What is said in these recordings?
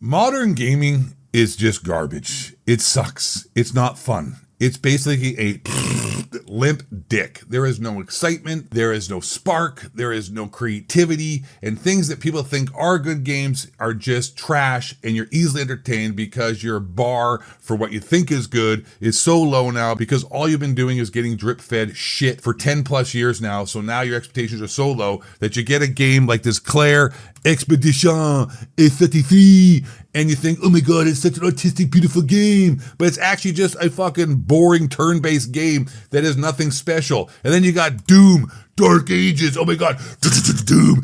Modern gaming is just garbage. It sucks. It's not fun. It's basically a limp dick. There is no excitement. There is no spark. There is no creativity. And things that people think are good games are just trash, and you're easily entertained because your bar for what you think is good is so low now because all you've been doing is getting drip-fed shit for 10 plus years now. So now your expectations are so low that you get a game like this Clair Attribution A33 and you think, oh my god, it's such an artistic, beautiful game. But it's actually just a fucking boring turn-based game that is nothing special. And then you got Doom, Dark Ages, oh my god, Doom,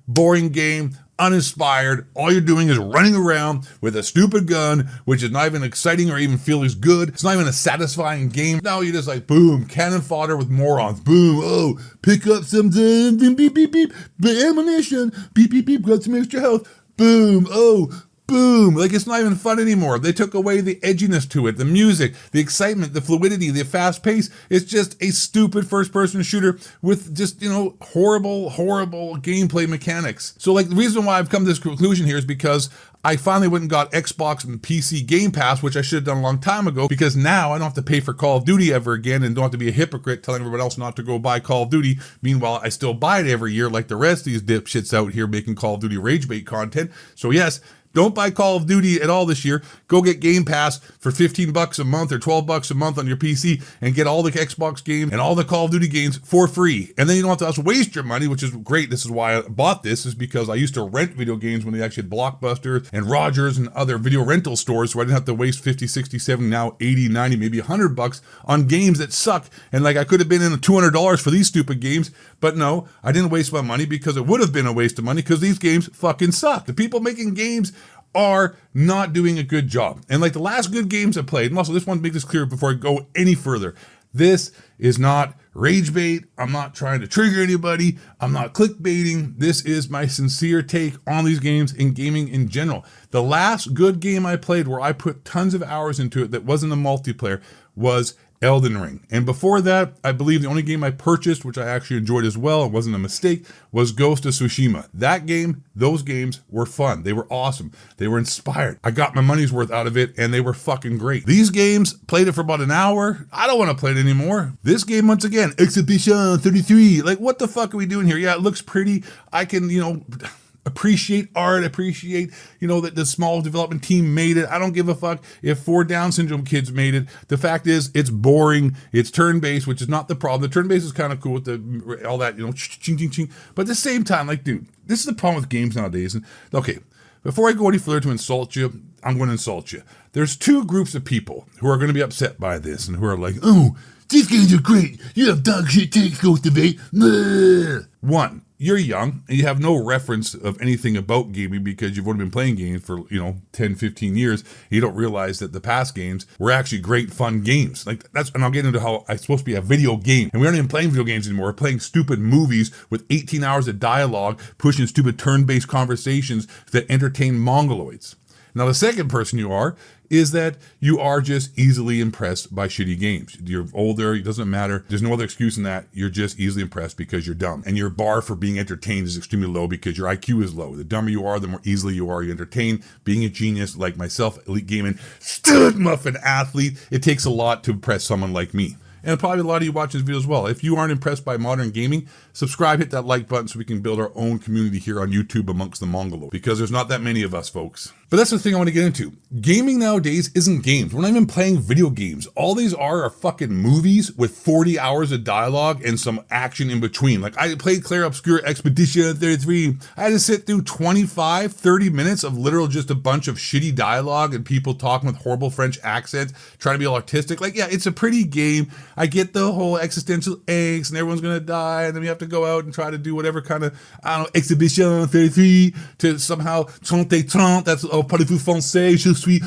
boring game. Uninspired. All you're doing is running around with a stupid gun, which is not even exciting or even feel as good. It's not even a satisfying game. Now you're just like, boom, cannon fodder with morons. Boom, oh, pick up some beep, beep, beep, ammunition. Beep, beep, beep, grab some extra health. Boom, oh, boom. Like, it's not even fun anymore. They took away the edginess to it, the music, the excitement, the fluidity, the fast pace. It's just a stupid first-person shooter with just, horrible gameplay mechanics. So, like, the reason why I've come to this conclusion here is because I finally went and got Xbox and PC Game Pass, which I should have done a long time ago, because now I don't have to pay for Call of Duty ever again and don't have to be a hypocrite telling everyone else not to go buy Call of Duty. Meanwhile, I still buy it every year like the rest of these dipshits out here making Call of Duty rage bait content. So yes, don't buy Call of Duty at all this year. Go get Game Pass for $15 a month or $12 a month on your PC and get all the Xbox games and all the Call of Duty games for free. And then you don't have to waste your money, which is great. This is why I bought this, is because I used to rent video games when they actually had Blockbuster and Rogers and other video rental stores, so I didn't have to waste 50, 60, 70, now 80, 90, maybe $100 on games that suck. And like, I could have been in $200 for these stupid games, but no, I didn't waste my money because it would have been a waste of money because these games fucking suck. The people making games are not doing a good job. And like the last good games I played, and also this one makes this clear before I go any further, this is not rage bait. I'm not trying to trigger anybody. I'm not clickbaiting. This is my sincere take on these games and gaming in general. The last good game I played where I put tons of hours into it that wasn't a multiplayer was Elden Ring. And before that, I believe the only game I purchased, which I actually enjoyed as well, it wasn't a mistake, was Ghost of Tsushima. That game, those games were fun. They were awesome. They were inspired. I got my money's worth out of it and they were fucking great. These games, played it for about an hour. I don't want to play it anymore. This game, once again, Attribution 33. Like, what the fuck are we doing here? Yeah, it looks pretty. I can, appreciate art, appreciate, that the small development team made it. I don't give a fuck if 4 Down syndrome kids made it. The fact is, it's boring. It's turn-based, which is not the problem. The turn-based is kind of cool with all that, ching, ching, ching. But at the same time, like, dude, this is the problem with games nowadays. And okay, before I go any further to insult you, I'm going to insult you. There's 2 groups of people who are going to be upset by this and who are like, oh, these games are great. You have dog shit takes, Ghost of Eight. One, you're young and you have no reference of anything about gaming because you've only been playing games for, 10, 15 years. You don't realize that the past games were actually great, fun games. Like and I'll get into how it's supposed to be a video game. And we aren't even playing video games anymore. We're playing stupid movies with 18 hours of dialogue, pushing stupid turn-based conversations that entertain mongoloids. Now, the second person you are is that you are just easily impressed by shitty games. You're older, it doesn't matter. There's no other excuse than that. You're just easily impressed because you're dumb. And your bar for being entertained is extremely low because your IQ is low. The dumber you are, the more easily you are entertained. Being a genius like myself, elite gaming, stud muffin athlete, it takes a lot to impress someone like me. And probably a lot of you watch this video as well. If you aren't impressed by modern gaming, subscribe, hit that like button so we can build our own community here on YouTube amongst the Mongolos, because there's not that many of us, folks. But that's the thing I want to get into. Gaming nowadays isn't games. We're not even playing video games. All these are fucking movies with 40 hours of dialogue and some action in between. Like, I played Clair Obscure Expedition 33. I had to sit through 25, 30 minutes of literal just a bunch of shitty dialogue and people talking with horrible French accents, trying to be all artistic. Like, yeah, it's a pretty game. I get the whole existential angst and everyone's gonna die and then we have to go out and try to do whatever kind of, Exhibition 33 to somehow 30, that's parlez-vous français, je suis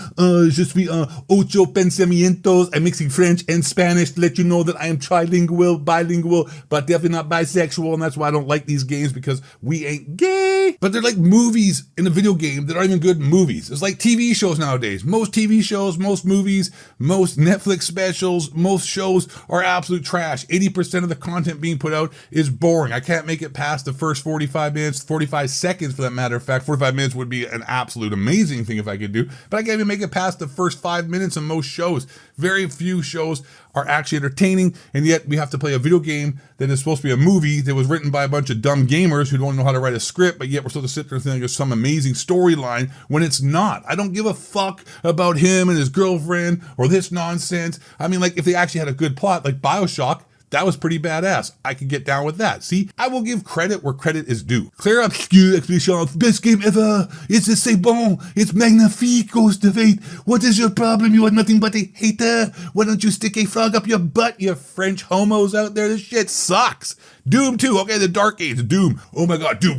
ocho pensamientos. I'm mixing French and Spanish to let you know that I am trilingual, bilingual, but definitely not bisexual, and that's why I don't like these games, because we ain't gay. okay? But they're like movies in a video game that aren't even good movies. It's like TV shows nowadays. Most TV shows, most movies, most Netflix specials, most shows are absolute trash. 80% of the content being put out is boring. I can't make it past the first 45 minutes, 45 seconds for that matter of fact. 45 minutes would be an absolute amazing thing if I could do, but I can't even make it past the first 5 minutes of most shows. Very few shows are actually entertaining, and yet we have to play a video game that is supposed to be a movie that was written by a bunch of dumb gamers who don't know how to write a script, but yet we're supposed to sit there and think there's some amazing storyline when it's not. I don't give a fuck about him and his girlfriend or this nonsense. I mean, like, if they actually had a good plot, like BioShock, that was pretty badass. I could get down with that. See, I will give credit where credit is due. Clair, Attribution, best game ever. C'est bon. It's magnifique, Ghost of Fate. What is your problem? You are nothing but a hater. Why don't you stick a frog up your butt, you French homos out there? This shit sucks. Doom 2, okay, the Dark Age, Doom. Oh my god, Doom.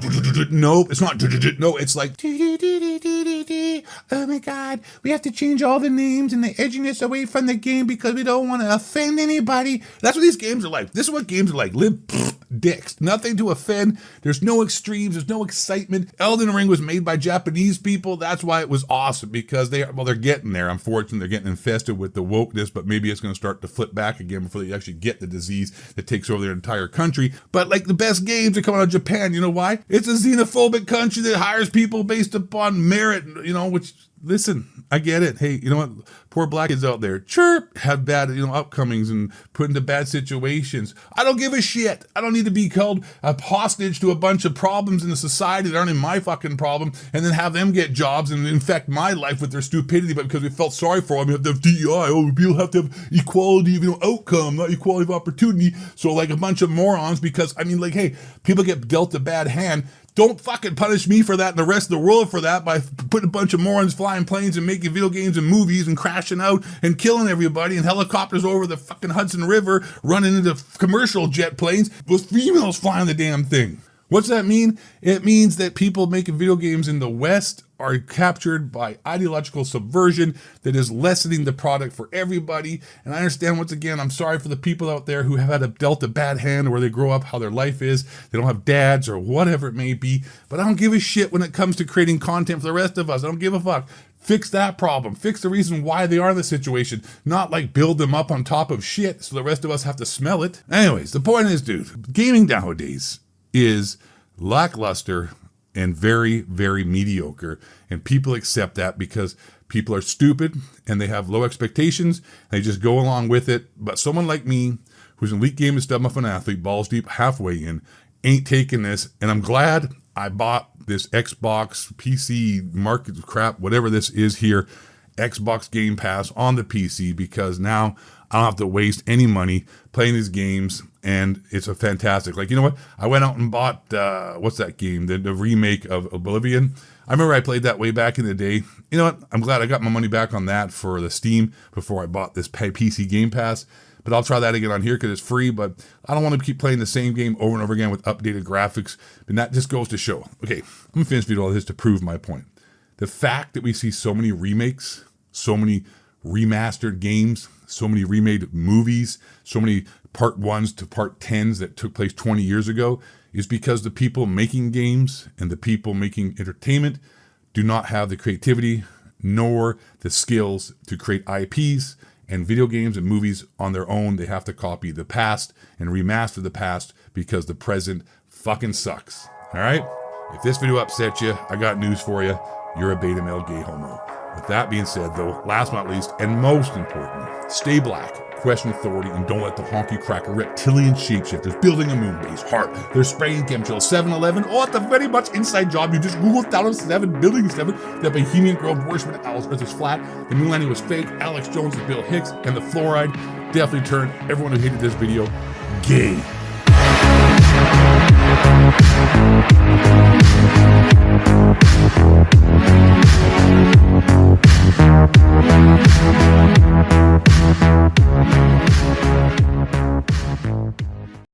No, it's not. No, it's like, oh my god, we have to change all the names and the edginess away from the game because we don't want to offend anybody. That's what these games are like. This is what games are like. Live dicks. Nothing to offend. There's no extremes. There's no excitement. Elden Ring was made by Japanese people. That's why it was awesome, because they're getting there. Unfortunately, they're getting infested with the wokeness, but maybe it's going to start to flip back again before they actually get the disease that takes over their entire country. But like, the best games are coming out of Japan. You know why? It's a xenophobic country that hires people based upon merit, which, listen, I get it. Hey, you know what? Poor black kids out there, chirp, have bad, upcomings and put into bad situations. I don't give a shit. I don't need to be held a hostage to a bunch of problems in the society that aren't my fucking problem, and then have them get jobs and infect my life with their stupidity. But because we felt sorry for them, we have to have DEI. Oh, people have to have equality of outcome, not equality of opportunity. So like a bunch of morons, because hey, people get dealt a bad hand. Don't fucking punish me for that and the rest of the world for that by putting a bunch of morons flying planes and making video games and movies and crashing out and killing everybody, and helicopters over the fucking Hudson River running into commercial jet planes with females flying the damn thing. What's that mean? It means that people making video games in the West are captured by ideological subversion that is lessening the product for everybody. And I understand, once again, I'm sorry for the people out there who have had dealt a bad hand, where they grow up, how their life is, they don't have dads or whatever it may be. But I don't give a shit when it comes to creating content for the rest of us. I don't give a fuck. Fix that problem. Fix the reason why they are in the situation. Not like build them up on top of shit so the rest of us have to smell it. Anyways, the point is, dude, gaming nowadays is lackluster and very, very mediocre. And people accept that because people are stupid and they have low expectations. And they just go along with it. But someone like me, who's an elite gamer stub off an athlete, balls deep, halfway in, ain't taking this. And I'm glad I bought this Xbox PC market crap, whatever this is here, Xbox Game Pass on the PC, because now I don't have to waste any money playing these games, and it's a fantastic. Like, you know what? I went out and bought, what's that game? The remake of Oblivion. I remember I played that way back in the day. You know what? I'm glad I got my money back on that for the Steam before I bought this PC Game Pass. But I'll try that again on here because it's free, but I don't want to keep playing the same game over and over again with updated graphics. And that just goes to show. Okay, I'm going to finish video all this to prove my point. The fact that we see so many remakes, so many remastered games, so many remade movies, so many part 1s to part 10s that took place 20 years ago is because the people making games and the people making entertainment do not have the creativity nor the skills to create IPs and video games and movies on their own. They have to copy the past and remaster the past because the present fucking sucks. All right? If this video upset you, I got news for you. You're a beta male gay homo. With that being said, though, last but not least, and most importantly, stay black, question authority, and don't let the honky cracker reptilian shapeshifters building a moon base heart. They're spraying chemtrails 7-Eleven. Oh, at the very much inside job. You just Google 1007, building 7. The Bohemian Grove worshiping Alice Earth is flat. The moon landing was fake. Alex Jones is Bill Hicks. And the fluoride definitely turned everyone who hated this video gay.